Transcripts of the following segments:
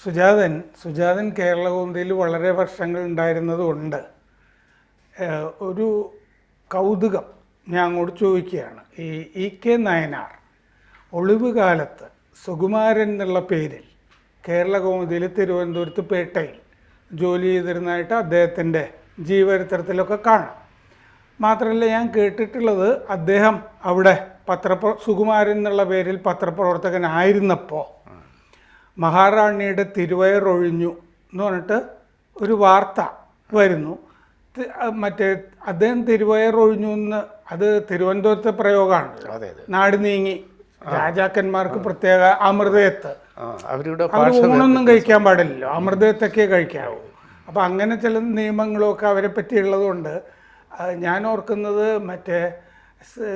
സുജാതൻ കേരളകൗമുദിയിൽ വളരെ വർഷങ്ങൾ ഉണ്ടായിരുന്നതുകൊണ്ട് ഒരു കൗതുകം ഞാൻ അങ്ങോട്ട് ചോദിക്കുകയാണ്. ഈ കെ നായനാർ ഒളിവ് കാലത്ത് സുകുമാരൻ എന്നുള്ള പേരിൽ കേരളകൗമുദിയിൽ തിരുവനന്തപുരത്ത് പേട്ടയിൽ ജോലി ചെയ്തിരുന്നതായിട്ട് അദ്ദേഹത്തിൻ്റെ ജീവചരിത്രത്തിലൊക്കെ കാണാം. മാത്രമല്ല, ഞാൻ കേട്ടിട്ടുള്ളത് അദ്ദേഹം അവിടെ സുകുമാരൻ എന്നുള്ള പേരിൽ പത്രപ്രവർത്തകനായിരുന്നപ്പോൾ മഹാറാണിയുടെ തിരുവയറൊഴിഞ്ഞു എന്ന് പറഞ്ഞിട്ട് ഒരു വാർത്ത വരുന്നു. മറ്റേ അദ്ദേഹം തിരുവയറൊഴിഞ്ഞു എന്ന്, അത് തിരുവനന്തപുരത്തെ പ്രയോഗമാണ്. നാട് നീങ്ങി രാജാക്കന്മാർക്ക് പ്രത്യേക അമൃതയത്ത്, അവർ ഊണൊന്നും കഴിക്കാൻ പാടില്ലല്ലോ, അമൃതയത്തൊക്കെ കഴിക്കാവൂ. അപ്പം അങ്ങനെ ചില നിയമങ്ങളൊക്കെ അവരെ പറ്റിയുള്ളത് കൊണ്ട് ഞാൻ ഓർക്കുന്നത് മറ്റേ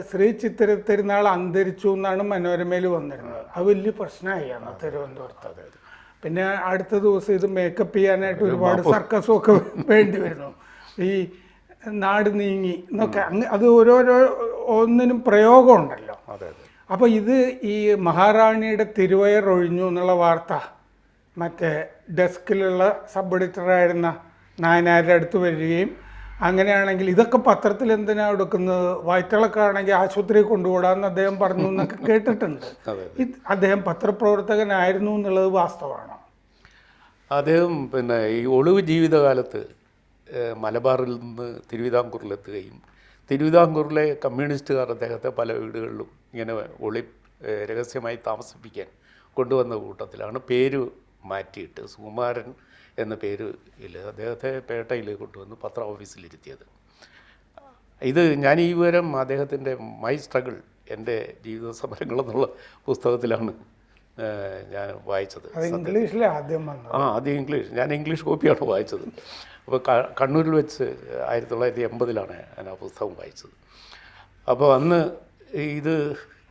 ശ്രീ ചിത്തിര തിരുനാൾ അന്തരിച്ചു എന്നാണ് മനോരമയിൽ വന്നിരുന്നത്. അത് വലിയ പ്രശ്നമായി അന്ന് തിരുവനന്തപുരത്ത്. പിന്നെ അടുത്ത ദിവസം ഇത് മേക്കപ്പ് ചെയ്യാനായിട്ട് ഒരുപാട് സർക്കസും ഒക്കെ വേണ്ടി വരുന്നു. ഈ നാട് നീങ്ങി എന്നൊക്കെ അത് ഓരോരോ ഒന്നിനും പ്രയോഗമുണ്ടല്ലോ. അപ്പോൾ ഇത് ഈ മഹാറാണിയുടെ തിരുവയറൊഴിഞ്ഞു എന്നുള്ള വാർത്ത മറ്റേ ഡെസ്കിലുള്ള സബ് എഡിറ്ററായിരുന്ന നായനാരുടെ അടുത്ത് വരികയും, അങ്ങനെയാണെങ്കിൽ ഇതൊക്കെ പത്രത്തിൽ എന്തിനാണ് എടുക്കുന്നത്, വയറ്റിളക്കാണെങ്കിൽ ആശുപത്രിയിൽ കൊണ്ടുപോകാമെന്ന് അദ്ദേഹം പറഞ്ഞു എന്നൊക്കെ കേട്ടിട്ടുണ്ട്. അദ്ദേഹം പത്രപ്രവർത്തകനായിരുന്നു എന്നുള്ളത് വാസ്തവമാണോ? അദ്ദേഹം പിന്നെ ഈ ഒളിവ് ജീവിതകാലത്ത് മലബാറിൽ നിന്ന് തിരുവിതാംകൂറിലെത്തുകയും തിരുവിതാംകൂറിലെ കമ്മ്യൂണിസ്റ്റുകാർ അദ്ദേഹത്തെ പല വീടുകളിലും ഇങ്ങനെ രഹസ്യമായി താമസിപ്പിക്കാൻ കൊണ്ടുവന്ന കൂട്ടത്തിലാണ് പേര് മാറ്റിയിട്ട് സുകുമാരൻ എന്ന പേരിൽ അദ്ദേഹത്തെ പേട്ടയിൽ കൊണ്ടുവന്ന് പത്ര ഓഫീസിലിരുത്തിയത്. ഇത് ഞാൻ ഈ വിവരം അദ്ദേഹത്തിൻ്റെ മൈ സ്ട്രഗിൾ, എൻ്റെ ജീവിത സമരങ്ങളെന്നുള്ള പുസ്തകത്തിലാണ് ഞാൻ വായിച്ചത്. ആദ്യം ഇംഗ്ലീഷ്, ഞാൻ ഇംഗ്ലീഷ് കോപ്പിയാണ് വായിച്ചത്. അപ്പോൾ കണ്ണൂരിൽ വെച്ച് 1980 ഞാൻ ആ പുസ്തകം വായിച്ചത്. അപ്പോൾ അന്ന് ഇത്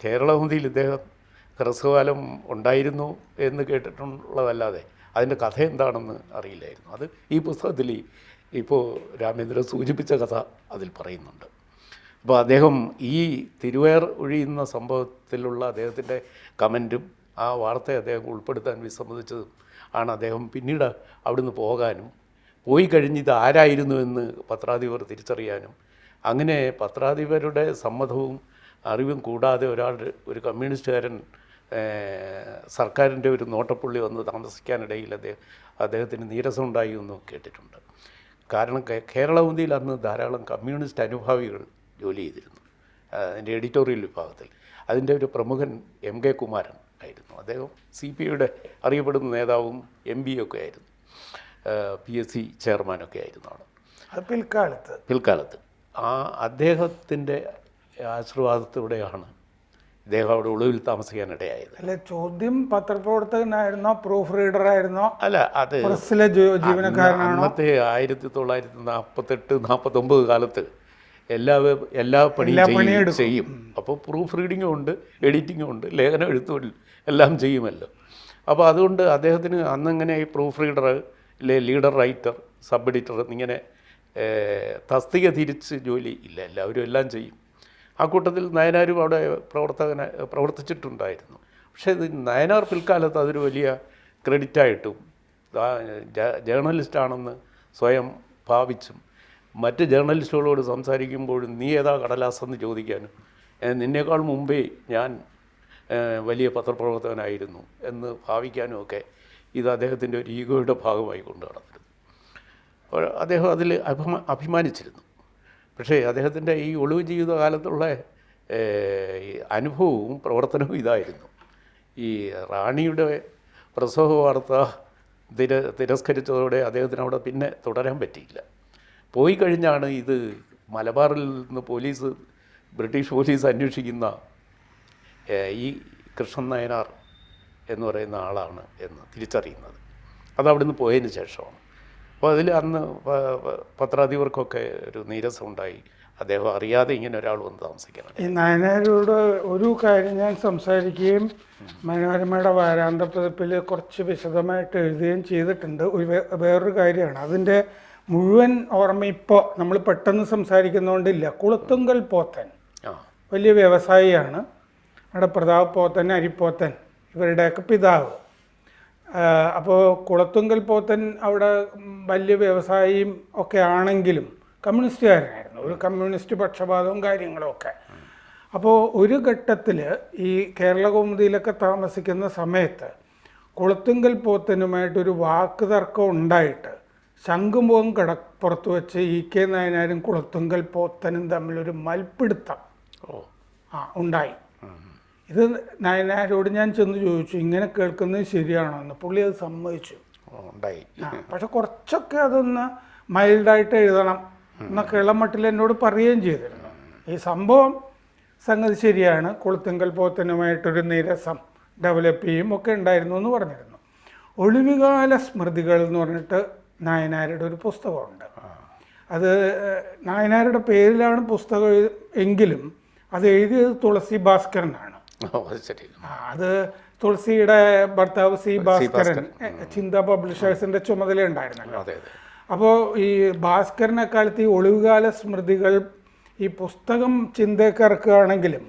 കേരളകൗമുദിയിൽ ഇദ്ദേഹം ഹ്രസ്വകാലം ഉണ്ടായിരുന്നു എന്ന് കേട്ടിട്ടുള്ളതല്ലാതെ അതിൻ്റെ കഥ എന്താണെന്ന് അറിയില്ലായിരുന്നു. അത് ഈ പുസ്തകത്തിൽ ഇപ്പോൾ രാമേന്ദ്രൻ സൂചിപ്പിച്ച കഥ അതിൽ പറയുന്നുണ്ട്. അപ്പോൾ അദ്ദേഹം ഈ തിരുവയർ ഒഴിയുന്ന സംഭവത്തിലുള്ള അദ്ദേഹത്തിൻ്റെ കമൻറ്റും ആ വാർത്തയെ അദ്ദേഹം ഉൾപ്പെടുത്താൻ വിസമ്മതിച്ചതും ആണ് അദ്ദേഹം പിന്നീട് അവിടുന്ന് പോകാനും പോയി കഴിഞ്ഞ് ഇത് ആരായിരുന്നു എന്ന് പത്രാധിപർ തിരിച്ചറിയാനും, അങ്ങനെ പത്രാധിപരുടെ സമ്മതവും അറിവും കൂടാതെ ഒരു കമ്മ്യൂണിസ്റ്റുകാരൻ സർക്കാരിൻ്റെ ഒരു നോട്ടപ്പുള്ളി വന്ന് താമസിക്കാനിടയിൽ അദ്ദേഹത്തിന് നീരസമുണ്ടായി എന്നും കേട്ടിട്ടുണ്ട്. കാരണം കേരളകൗമുദിയിൽ അന്ന് ധാരാളം കമ്മ്യൂണിസ്റ്റ് അനുഭാവികൾ ജോലി ചെയ്തിരുന്നു, അതിൻ്റെ എഡിറ്റോറിയൽ വിഭാഗത്തിൽ. അതിൻ്റെ ഒരു പ്രമുഖൻ എം കെ കുമാരൻ ആയിരുന്നു. അദ്ദേഹം CPI-യുടെ അറിയപ്പെടുന്ന നേതാവും MP ഒക്കെ ആയിരുന്നു, PSC ചെയർമാനൊക്കെ ആയിരുന്നു ആണ് പിൽക്കാലത്ത്. ആ അദ്ദേഹത്തിൻ്റെ ആശീർവാദത്തോടെയാണ് ഇദ്ദേഹം അവിടെ ഒളിവിൽ താമസിക്കാനിടയായത്. അല്ലെ, ചോദ്യം പത്രപ്രവർത്തകനായിരുന്നോ, പ്രൂഫ് റീഡറായിരുന്നോ? അല്ല, അത് ജീവനക്കാരനാണോ? അന്നത്തെ 1948-49 കാലത്ത് എല്ലാ പണിയും ചെയ്യും. അപ്പോൾ പ്രൂഫ് റീഡിങ്ങും ഉണ്ട്, എഡിറ്റിങ്ങും ഉണ്ട്, ലേഖനം എഴുത്തും എല്ലാം ചെയ്യുമല്ലോ. അപ്പോൾ അതുകൊണ്ട് അദ്ദേഹത്തിന് അന്നിങ്ങനെ ഈ proof reader, leader writer, sub editor എന്നിങ്ങനെ തസ്തിക തിരിച്ച് ജോലി ഇല്ല, എല്ലാവരും എല്ലാം ചെയ്യും. ആ കൂട്ടത്തിൽ നയനാരും അവിടെ പ്രവർത്തിച്ചിട്ടുണ്ടായിരുന്നു. പക്ഷേ ഇത് നയനാർ പിൽക്കാലത്ത് അതൊരു വലിയ ക്രെഡിറ്റായിട്ടും ജേർണലിസ്റ്റാണെന്ന് സ്വയം ഭാവിച്ചും മറ്റ് ജേർണലിസ്റ്റുകളോട് സംസാരിക്കുമ്പോഴും നീ ഏതാ കടലാസെന്ന് ചോദിക്കാനും, നിന്നേക്കാൾ മുമ്പേ ഞാൻ വലിയ പത്രപ്രവർത്തകനായിരുന്നു എന്ന് ഭാവിക്കാനും ഒക്കെ ഇത് അദ്ദേഹത്തിൻ്റെ ഒരു ഈഗോയുടെ ഭാഗമായി കൊണ്ട് നടന്നിരുന്നു. അദ്ദേഹം അതിൽ അഭിമാനിച്ചിരുന്നു. പക്ഷേ അദ്ദേഹത്തിൻ്റെ ഈ ഒളിവ് ജീവിതകാലത്തുള്ള അനുഭവവും പ്രവർത്തനവും ഇതായിരുന്നു. ഈ റാണിയുടെ പ്രസവ വാർത്ത തിരസ്കരിച്ചതോടെ അദ്ദേഹത്തിന് അവിടെ പിന്നെ തുടരാൻ പറ്റിയില്ല. പോയി കഴിഞ്ഞാണ് ഇത് മലബാറിൽ നിന്ന് ബ്രിട്ടീഷ് പോലീസ് അന്വേഷിക്കുന്ന ഈ കൃഷ്ണൻ നായനാർ എന്ന് പറയുന്ന ആളാണ് എന്ന് തിരിച്ചറിയുന്നത്. അതവിടുന്ന് പോയതിന് ശേഷമാണ്. അപ്പോൾ അതിൽ അന്ന് പത്രാധിപർക്കൊക്കെ ഒരു നീരസമുണ്ടായി, അദ്ദേഹം അറിയാതെ ഇങ്ങനെ ഒരാൾ വന്ന് താമസിക്കണം. ഈ നായനാരോട് ഒരു കാര്യം ഞാൻ സംസാരിക്കുകയും മനോരമയുടെ വാരാന്ത പതിപ്പിൽ കുറച്ച് വിശദമായിട്ട് എഴുതുകയും ചെയ്തിട്ടുണ്ട്. വേറൊരു കാര്യമാണ്, അതിൻ്റെ മുഴുവൻ ഓർമ്മ ഇപ്പോൾ നമ്മൾ പെട്ടെന്ന് സംസാരിക്കുന്നതുകൊണ്ടില്ല. കുളത്തുങ്കൽ പോത്തൻ വലിയ വ്യവസായിയാണ്. അവിടെ പ്രതാപ് പോത്തൻ, അരിപ്പോത്തൻ ഇവരുടെയൊക്കെ പിതാവ്. അപ്പോൾ കുളത്തുങ്കൽ പോത്തൻ അവിടെ വലിയ വ്യവസായിയും ഒക്കെ ആണെങ്കിലും കമ്മ്യൂണിസ്റ്റുകാരനായിരുന്നു, ഒരു കമ്മ്യൂണിസ്റ്റ് പക്ഷപാതവും കാര്യങ്ങളും ഒക്കെ. അപ്പോൾ ഒരു ഘട്ടത്തിൽ ഈ കേരളകൗമുദിയിലൊക്കെ താമസിക്കുന്ന സമയത്ത് കുളത്തുങ്കൽ പോത്തനുമായിട്ടൊരു വാക്ക് തർക്കം ഉണ്ടായിട്ട് ശംഖുമുഖം കടപ്പുറത്ത് വെച്ച് EK നായനാരും കുളത്തുങ്കൽ പോത്തനും തമ്മിലൊരു മൽപ്പിടുത്തം ഉണ്ടായി. ഇത് നായനാരോട് ഞാൻ ചെന്ന് ചോദിച്ചു, ഇങ്ങനെ കേൾക്കുന്നത് ശരിയാണോ എന്ന്. പുള്ളി അത് സമ്മതിച്ചു. പക്ഷെ കുറച്ചൊക്കെ അതൊന്ന് മൈൽഡായിട്ട് എഴുതണം എന്നൊക്കെയുള്ള മട്ടിൽ എന്നോട് പറയുകയും ചെയ്തിരുന്നു. ഈ സംഗതി ശരിയാണ്, കുളത്തുങ്കൽ പോത്തനുമായിട്ടൊരു നിരസം ഡെവലപ്പ് ചെയ്യും ഒക്കെ ഉണ്ടായിരുന്നു എന്ന് പറഞ്ഞിരുന്നു. ഒളിവുകാല സ്മൃതികൾ എന്ന് പറഞ്ഞിട്ട് നായനാരുടെ ഒരു പുസ്തകമുണ്ട്. അത് നായനാരുടെ പേരിലാണ് പുസ്തകം എങ്കിലും അത് എഴുതിയത് തുളസി ഭാസ്കരനാണ്. അത് തുളസിയുടെ ഭർത്താവ് C. ഭാസ്കരൻ ചിന്ത പബ്ലിഷേഴ്സിന്റെ ചുമതല ഉണ്ടായിരുന്നല്ലോ. അപ്പോൾ ഈ ഭാസ്കരനെ കാലത്ത് ഈ ഒളിവുകാല സ്മൃതികൾ ഈ പുസ്തകം ചിന്തയൊക്കെ ഇറക്കുകയാണെങ്കിലും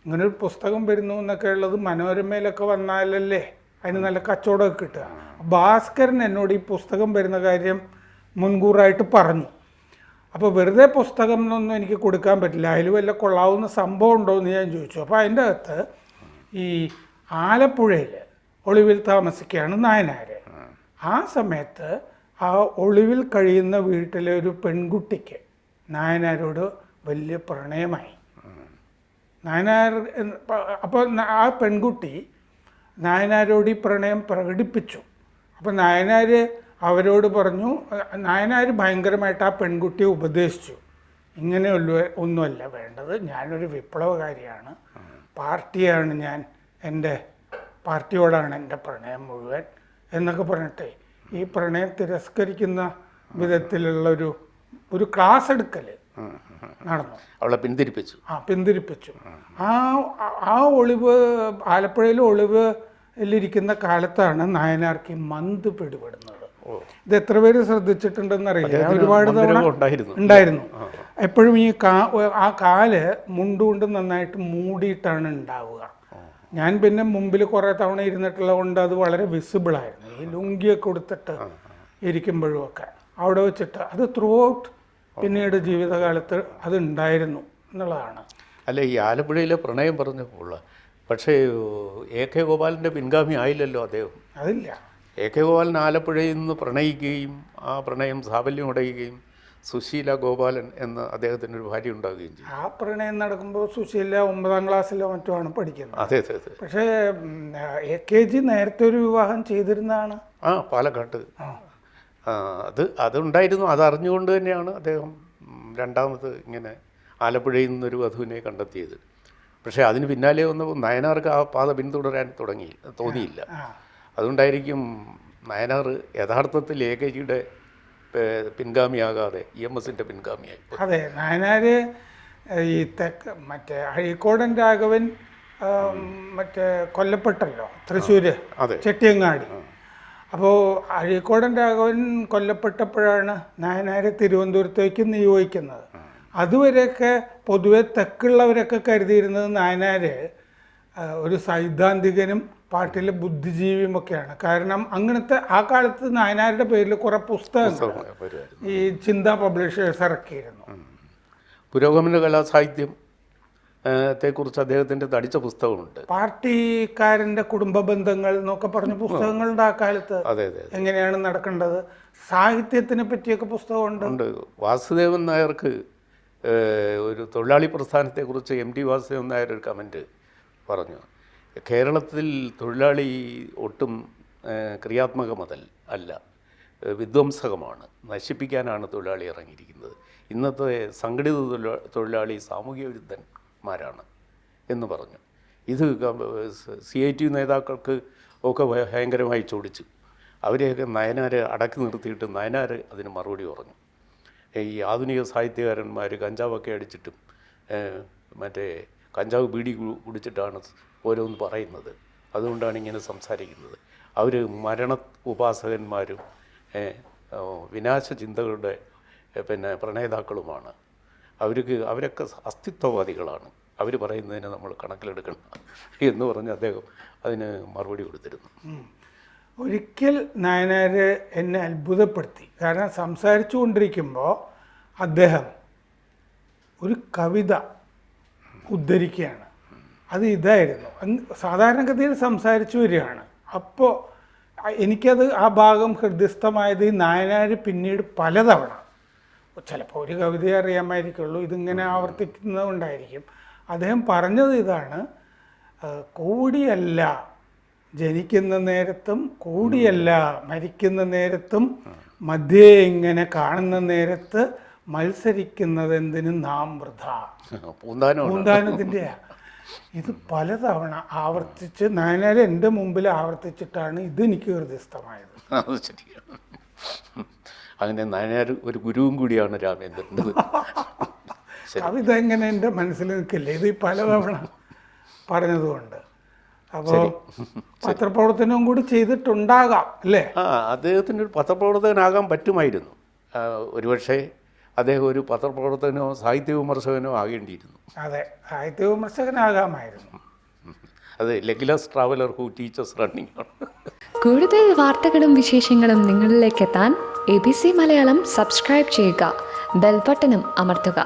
ഇങ്ങനൊരു പുസ്തകം വരുന്നു എന്നൊക്കെ ഉള്ളത് മനോരമയിലൊക്കെ വന്നാലല്ലേ അതിന് നല്ല കച്ചവടമൊക്കെ കിട്ടുക. ഭാസ്കരൻ എന്നോട് ഈ പുസ്തകം വരുന്ന കാര്യം മുൻകൂറായിട്ട് പറഞ്ഞു. അപ്പോൾ വെറുതെ പുസ്തകം എന്നൊന്നും എനിക്ക് കൊടുക്കാൻ പറ്റില്ല, അതിൽ വല്ല കൊള്ളാവുന്ന സംഭവം ഉണ്ടോ എന്ന് ഞാൻ ചോദിച്ചു. അപ്പോൾ അതിൻ്റെ അകത്ത് ഈ ആലപ്പുഴയിൽ ഒളിവിൽ താമസിക്കുകയാണ് നായനാർ. ആ സമയത്ത് ആ ഒളിവിൽ കഴിയുന്ന വീട്ടിലെ ഒരു പെൺകുട്ടിക്ക് നായനാരോട് വലിയ പ്രണയമായി. നായനാർ അപ്പോൾ ആ പെൺകുട്ടി നായനാരോട് ഈ പ്രണയം പ്രകടിപ്പിച്ചു. അപ്പോൾ നായനാർ അവരോട് പറഞ്ഞു, നായനാർ ഭയങ്കരമായിട്ട് ആ പെൺകുട്ടിയെ ഉപദേശിച്ചു, ഇങ്ങനെയുള്ള ഒന്നുമല്ല വേണ്ടത്, ഞാനൊരു വിപ്ലവകാരിയാണ്, പാർട്ടിയാണ് ഞാൻ, എൻ്റെ പാർട്ടിയോടാണ് എൻ്റെ പ്രണയം മുഴുവൻ എന്നൊക്കെ പറഞ്ഞിട്ട് ഈ പ്രണയം തിരസ്കരിക്കുന്ന വിധത്തിലുള്ളൊരു ക്ലാസ് എടുക്കൽ നടന്നു. അവളെ പിന്തിരിപ്പിച്ചു. ആ ഒളിവ് ആലപ്പുഴയിൽ ഒളിവിലിരിക്കുന്ന കാലത്താണ് നായനാർക്ക് മന്ത് പിടിപെടുന്നത്. ഇത് എത്ര പേര് ശ്രദ്ധിച്ചിട്ടുണ്ടെന്ന് അറിയില്ല, ഒരുപാട് തവണ ഉണ്ടായിരുന്നു. എപ്പോഴും ഈ ആ കാല് മുണ്ടുകൊണ്ട് നന്നായിട്ട് മൂടിയിട്ടാണ് ഉണ്ടാവുക. ഞാൻ പിന്നെ മുമ്പിൽ കുറേ തവണ ഇരുന്നിട്ടുള്ളത് കൊണ്ട് അത് വളരെ വിസിബിളായിരുന്നു. ഈ ലുങ്കിയൊക്കെ കൊടുത്തിട്ട് ഇരിക്കുമ്പോഴും ഒക്കെ അവിടെ വെച്ചിട്ട് അത് ത്രൂ ഔട്ട് പിന്നീട് ജീവിതകാലത്ത് അത് ഉണ്ടായിരുന്നു എന്നുള്ളതാണ്. അല്ല, ഈ ആലപ്പുഴയിലെ പ്രണയം പറഞ്ഞപ്പോൾ പക്ഷേ AK ഗോപാലൻ്റെ പിൻഗാമി ആയില്ലല്ലോ അദ്ദേഹം. അതില്ല, AK ഗോപാലൻ ആലപ്പുഴയിൽ നിന്ന് പ്രണയിക്കുകയും ആ പ്രണയം സാഫല്യം അടയുകയും സുശീല ഗോപാലൻ എന്ന അദ്ദേഹത്തിന് ഒരു ഭാര്യ ഉണ്ടാവുകയും ചെയ്തു. ആ പ്രണയം നടക്കുമ്പോൾ സുശീല 9ാം ക്ലാസ്സിലോ മറ്റോ ആണ് പഠിക്കുന്നത്. അതെ. പക്ഷേ AKG നേരത്തെ ഒരു വിവാഹം ചെയ്തിരുന്നതാണ്. പാലക്കാട്ട്. അതുണ്ടായിരുന്നു. അതറിഞ്ഞുകൊണ്ട് തന്നെയാണ് അദ്ദേഹം രണ്ടാമത് ഇങ്ങനെ ആലപ്പുഴയിൽ നിന്നൊരു വധുവിനെ കണ്ടെത്തിയത്. പക്ഷേ അതിന് പിന്നാലെ വന്നപ്പോൾ നയനാർക്ക് ആ പാത പിന്തുടരാൻ തോന്നിയില്ല. അതുകൊണ്ടായിരിക്കും നയനാർ യഥാർത്ഥത്തിൽ AKGയുടെ പിൻഗാമിയാകാതെ EMSന്റെ പിൻഗാമിയായി. അതെ, നയനാർ ഈ മറ്റേ അഴീക്കോടൻ രാഘവൻ കൊല്ലപ്പെട്ടല്ലോ തൃശ്ശൂർ ചെട്ടിയങ്ങാടി. അപ്പോൾ അഴീക്കോടൻ രാഘവൻ കൊല്ലപ്പെട്ടപ്പോഴാണ് നായനാരെ തിരുവനന്തപുരത്തേക്ക് നിയോഗിക്കുന്നത്. അതുവരെയൊക്കെ പൊതുവെ തെക്കുള്ളവരൊക്കെ കരുതിയിരുന്നത് നായനാർ ഒരു സൈദ്ധാന്തികനും പാർട്ടിയിലെ ബുദ്ധിജീവിയും ഒക്കെയാണ്. കാരണം അങ്ങനത്തെ ആ കാലത്ത് നായനാരുടെ പേരിൽ കുറേ പുസ്തകങ്ങൾ ഈ ചിന്ത പബ്ലിഷേഴ്സ് ഇറക്കിയിരുന്നു. പുരോഗമന കലാസാഹിത്യം ത്തെക്കുറിച്ച് അദ്ദേഹത്തിൻ്റെ തടിച്ച പുസ്തകമുണ്ട്. പാർട്ടിക്കാരൻ്റെ കുടുംബ ബന്ധങ്ങൾ എന്നൊക്കെ പറഞ്ഞ പുസ്തകങ്ങളുണ്ട് ആ കാലത്ത്. എങ്ങനെയാണ് നടക്കേണ്ടത്, സാഹിത്യത്തിനെ പറ്റിയൊക്കെ പുസ്തകമുണ്ട്. വാസുദേവൻ നായർക്ക് ഒരു തൊഴിലാളി പ്രസ്ഥാനത്തെക്കുറിച്ച് MT വാസുദേവൻ നായർ ഒരു കമൻറ്റ് പറഞ്ഞു, കേരളത്തിൽ തൊഴിലാളി ഒട്ടും ക്രിയാത്മകമതൽ അല്ല, വിധ്വംസകമാണ്, നശിപ്പിക്കാനാണ് തൊഴിലാളി ഇറങ്ങിയിരിക്കുന്നത്. ഇന്നത്തെ സംഘടിത തൊഴിലാളി സാമൂഹ്യ വിരുദ്ധന്മാരാണ് എന്ന് പറഞ്ഞു. ഇത് CIT നേതാക്കൾക്ക് ഒക്കെ ഭയങ്കരമായി ചോദിച്ചു. അവരെയൊക്കെ നയനാർ അടക്കി നിർത്തിയിട്ട് നയനാർ അതിന് മറുപടി പറഞ്ഞു. ഈ ആധുനിക സാഹിത്യകാരന്മാർ കഞ്ചാവൊക്കെ അടിച്ചിട്ടും മറ്റേ കഞ്ചാവ് ബീഡി കുടിച്ചിട്ടാണ് ഓരോന്ന് പറയുന്നത്, അതുകൊണ്ടാണ് ഇങ്ങനെ സംസാരിക്കുന്നത്. അവർ മരണ ഉപാസകന്മാരും വിനാശ ചിന്തകളുടെ പ്രണേതാക്കളുമാണ്. അവരൊക്കെ അസ്തിത്വവാദികളാണ്, അവർ പറയുന്നതിനെ നമ്മൾ കണക്കിലെടുക്കണം എന്ന് പറഞ്ഞ് അദ്ദേഹം അതിന് മറുപടി കൊടുത്തിരുന്നു. ഒരിക്കൽ നായനാർ എന്നെ അത്ഭുതപ്പെടുത്തി. കാരണം സംസാരിച്ചു കൊണ്ടിരിക്കുമ്പോൾ അദ്ദേഹം ഒരു കവിത ഉദ്ധരിക്കുകയാണ്. അത് ഇതായിരുന്നു. സാധാരണഗതിയിൽ സംസാരിച്ചു വരികയാണ്. അപ്പോൾ എനിക്കത് ആ ഭാഗം ഹൃദയസ്ഥമായത് ഈ നായനാർ പിന്നീട് പലതവണ, ചിലപ്പോൾ ഒരു കവിതയെ അറിയാമായിരിക്കുള്ളൂ, ഇതിങ്ങനെ ആവർത്തിക്കുന്നതുകൊണ്ടായിരിക്കും. അദ്ദേഹം പറഞ്ഞത് ഇതാണ്: കൂടിയല്ല ജനിക്കുന്ന നേരത്തും കൂടിയല്ല മരിക്കുന്ന നേരത്തും മധ്യേ ഇങ്ങനെ കാണുന്ന നേരത്ത് മത്സരിക്കുന്നതെന്തിന് നാം വൃഥ. പൂന്താനത്തിൻ്റെയാ. ഇത് പലതവണ ആവർത്തിച്ച് നായനാർ എൻ്റെ മുമ്പിൽ ആവർത്തിച്ചിട്ടാണ് ഇതെനിക്ക് ഹൃദയസ്ഥമായത്. അത് ശരിയാണ്. അങ്ങനെ നായനാർ ഒരു ഗുരുവും കൂടിയാണ് രാമേന്ദ്രൻ്റെ. കവിത എങ്ങനെ എൻ്റെ മനസ്സിൽ നിൽക്കില്ല, ഇത് പലതവണ പറഞ്ഞതുകൊണ്ട്. അപ്പോൾ പത്രപ്രവർത്തനവും കൂടി ചെയ്തിട്ടുണ്ടാകാം അല്ലേ? അദ്ദേഹത്തിന് ഒരു പത്രപ്രവർത്തകനാകാൻ പറ്റുമായിരുന്നു. ഒരുപക്ഷെ അദ്ദേഹം ഒരു പത്രപ്രവർത്തകനോ സാഹിത്യ വിമർശകനോ ആകേണ്ടിയിരുന്നു. അതെ, സാഹിത്യ വിമർശകനാകാമായിരുന്നു. അത് legless traveller who teachers running ആണ്. കൂടുതൽ വാർത്തകളും വിശേഷങ്ങളും നിങ്ങളിലേക്ക് എത്താൻ ABC മലയാളം സബ്സ്ക്രൈബ് ചെയ്യുക, ബെൽ ബട്ടണും അമർത്തുക.